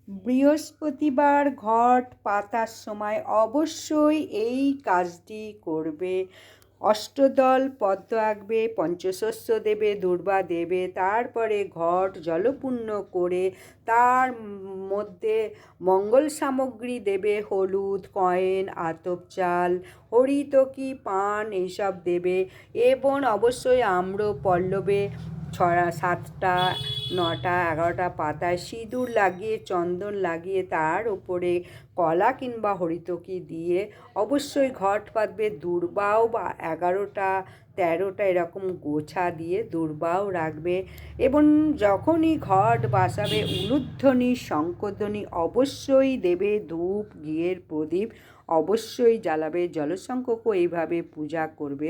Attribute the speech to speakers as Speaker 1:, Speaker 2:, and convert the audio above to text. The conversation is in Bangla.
Speaker 1: বৃহস্পতিবার ঘট পাতার সময় অবশ্যই এই কাজটি করবে। অষ্টদল পদ্ম আঁকবে, পঞ্চশস্য দেবে, দূর্বা দেবে, তারপরে ঘট জলপূর্ণ করে তার মধ্যে মঙ্গল সামগ্রী দেবে, হলুদ, কয়েন, আতপ চাল, হরিতকি, পান এইসব দেবে এবং অবশ্যই আম্র পল্লবে 7টা 9টা 11টা পাতায় সিঁদুর লাগিয়ে চন্দন লাগিয়ে তার উপরে কলা কিংবা হরিতকি দিয়ে অবশ্যই ঘট পাতবে। দূর্বাও বা 11টা 13টা এরকম গোছা দিয়ে দূর্বাও রাখবে এবং যখনই ঘট বসাবে উলুধ্বনি শঙ্খধ্বনি অবশ্যই দেবে, ধূপ ঘিয়ের প্রদীপ অবশ্যই জ্বালাবে, জলশঙ্খকেও এইভাবে পূজা করবে।